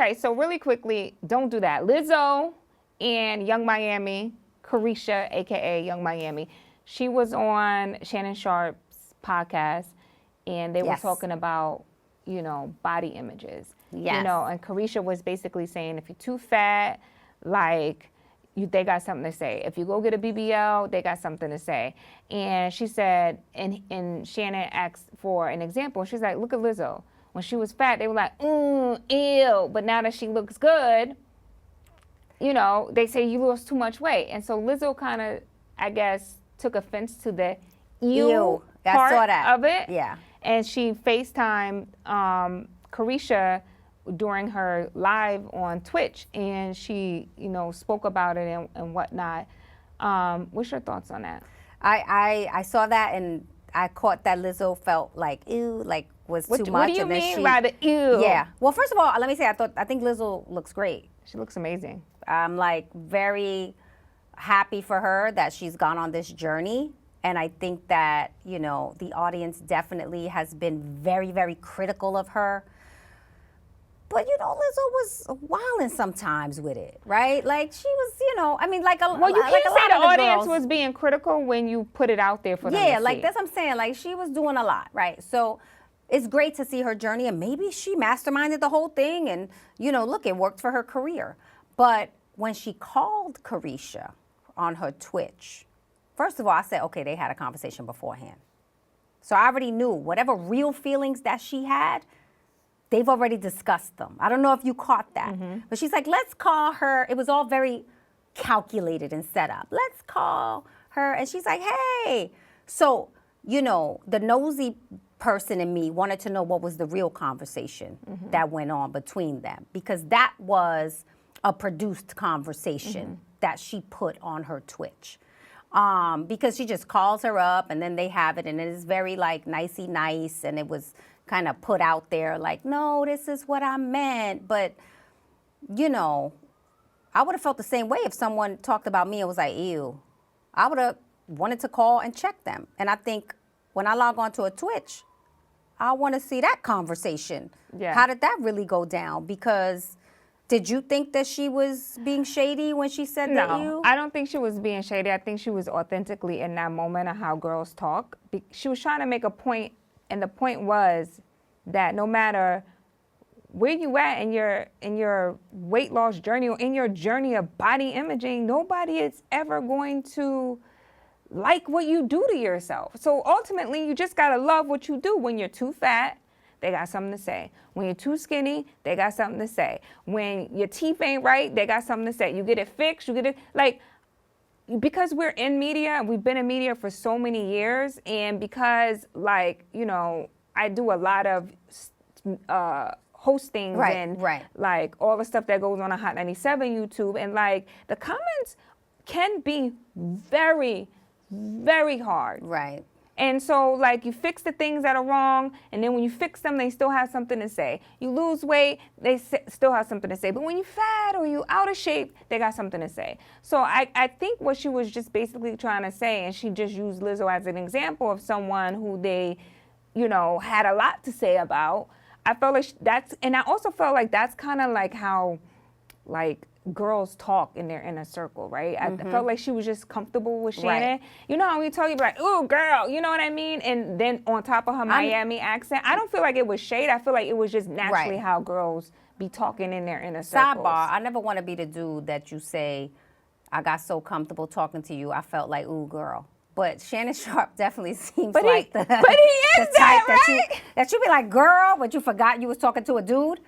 Okay, so really quickly, don't do that. Lizzo and Young Miami, Caresha, aka Young Miami, she was on Shannon Sharpe's podcast, and they were Yes. talking about, body images. Yes. And Caresha was basically saying if you're too fat, like, they got something to say. If you go get a BBL, they got something to say. And she said, and Shannon asked for an example. She's like, look at Lizzo. When she was fat, they were like, ew. But now that she looks good, they say you lost too much weight. And so Lizzo kind of, I guess, took offense to the ew part I saw that. of it. Yeah. And she FaceTimed Caresha during her live on Twitch, and she, spoke about it and whatnot. What's your thoughts on that? I saw that, and I caught that Lizzo felt like ew, like was too much. What do you mean by the ew? Yeah. Well, first of all, let me say I think Lizzo looks great. She looks amazing. I'm like very happy for her that she's gone on this journey. And I think that, the audience definitely has been very, very critical of her. But, Lizzo was wilding sometimes with it, right? Like, she was, Well, you can't say the audience was being critical when you put it out there for them to see. Yeah, like, that's what I'm saying. Like, she was doing a lot, right? So it's great to see her journey. And maybe she masterminded the whole thing. And, look, it worked for her career. But when she called Caresha on her Twitch, first of all, I said, okay, they had a conversation beforehand. So I already knew whatever real feelings that she had, they've already discussed them. I don't know if you caught that. But she's like, let's call her. It was all very calculated and set up. Let's call her. And she's like, hey. So, the nosy person in me wanted to know what was the real conversation that went on between them. Because that was a produced conversation that she put on her Twitch. Because she just calls her up and then they have it, and it is very like nicey nice, and it was kind of put out there like, no, this is what I meant. But, I would have felt the same way if someone talked about me and was like, ew. I would have wanted to call and check them. And I think when I log on to a Twitch, I want to see that conversation. Yeah. How did that really go down? Because did you think that she was being shady when she said that you? No, I don't think she was being shady. I think she was authentically in that moment of how girls talk. She was trying to make a point, and the point was that no matter where you at in your weight loss journey or in your journey of body imaging, nobody is ever going to like what you do to yourself. So ultimately, you just gotta love what you do. When you're too fat, they got something to say. When you're too skinny, they got something to say. When your teeth ain't right, they got something to say. You get it fixed, you get it, like, because we're in media, and we've been in media for so many years, and because, like, I do a lot of hostings and like all the stuff that goes on Hot 97 YouTube, and like the comments can be very, very hard. Right. And so, like, you fix the things that are wrong, and then when you fix them, they still have something to say. You lose weight, they still have something to say. But when you're fat or you out of shape, they got something to say. So I think what she was just basically trying to say, and she just used Lizzo as an example of someone who they, had a lot to say about. I felt like and I also felt like that's kind of like how, like, girls talk in their inner circle, right? I felt like she was just comfortable with Shannon. Right. You know how we tell you like, ooh, girl, you know what I mean? And then on top of her Miami accent, I don't feel like it was shade. I feel like it was just naturally how girls be talking in their inner circles. Sidebar, I never want to be the dude that you say, I got so comfortable talking to you, I felt like, ooh, girl. But Shannon Sharpe definitely seems like the type right? that you be like, girl, but you forgot you was talking to a dude.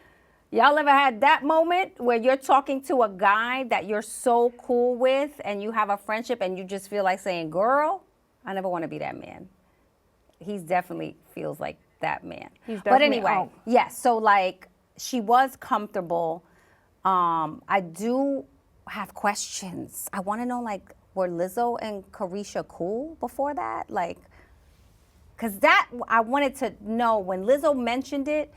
Y'all ever had that moment where you're talking to a guy that you're so cool with and you have a friendship and you just feel like saying, girl? I never want to be that man. He definitely feels like that man. But anyway, yes, so like she was comfortable. I do have questions. I want to know, like, were Lizzo and Caresha cool before that? Like, because that, I wanted to know when Lizzo mentioned it.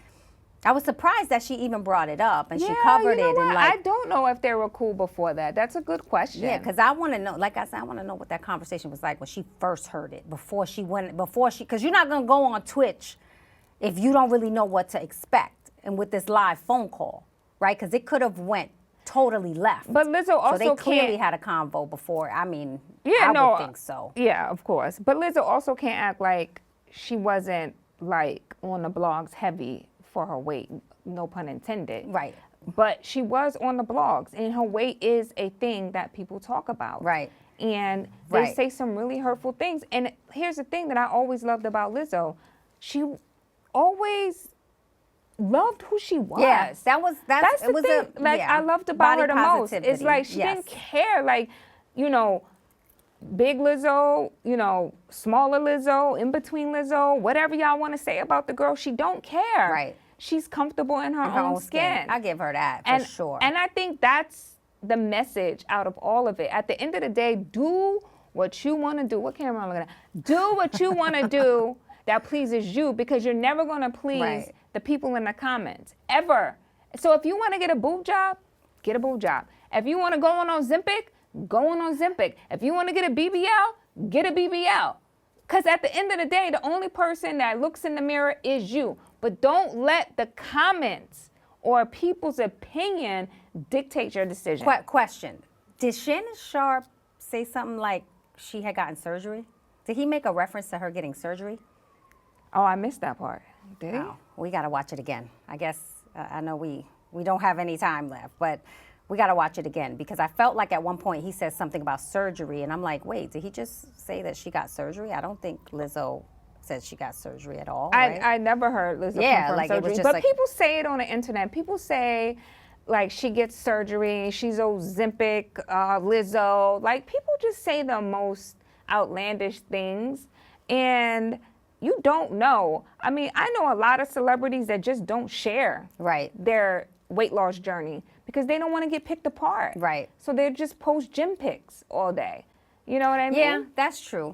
I was surprised that she even brought it up and she covered it. And like, I don't know if they were cool before that. That's a good question. Yeah, because I want to know, like I said, I want to know what that conversation was like when she first heard it, because you're not going to go on Twitch if you don't really know what to expect and with this live phone call. right? Because it could have went totally left. But Lizzo also so they clearly can't. had a convo before. I mean, Yeah, I no, would think so. Yeah, of course. But Lizzo also can't act like she wasn't like on the blogs heavy for her weight. No pun intended. Right. But she was on the blogs, and her weight is a thing that people talk about. Right. And they Right. say some really hurtful things. And here's the thing that I always loved about Lizzo. She always loved who she was. Yes, That's it the was thing. a I loved about her the most. It's positivity. like she Yes. didn't care. Like, big Lizzo, smaller Lizzo, in between Lizzo, whatever y'all want to say about the girl, she don't care. Right. She's comfortable in her own skin. I give her that and, for sure. And I think that's the message out of all of it. At the end of the day, do what you want to do. What camera am I looking at? Do what you want to do that pleases you, because you're never going to please Right. the people in the comments, ever. So if you want to get a boob job, get a boob job. If you want to go on Ozempic, go on Ozempic. If you want to get a BBL, get a BBL. Because at the end of the day, the only person that looks in the mirror is you. But don't let the comments or people's opinion dictate your decision. Question: did Shannon Sharpe say something like she had gotten surgery? Did he make a reference to her getting surgery? Oh, I missed that part. Did he? Oh, we got to watch it again. I guess I know we don't have any time left, but we got to watch it again, because I felt like at one point he said something about surgery, and I'm like, wait, did he just say that she got surgery? I don't think Lizzo said she got surgery at all. Right? I never heard Lizzo confirm like, it was surgery, just but like- people say it on the internet. People say, like, she gets surgery, she's Ozempic, Lizzo. Like, people just say the most outlandish things, and you don't know. I mean, I know a lot of celebrities that just don't share Right. their weight loss journey because they don't want to get picked apart. Right. So they just post gym pics all day. You know what I mean? Yeah, that's true.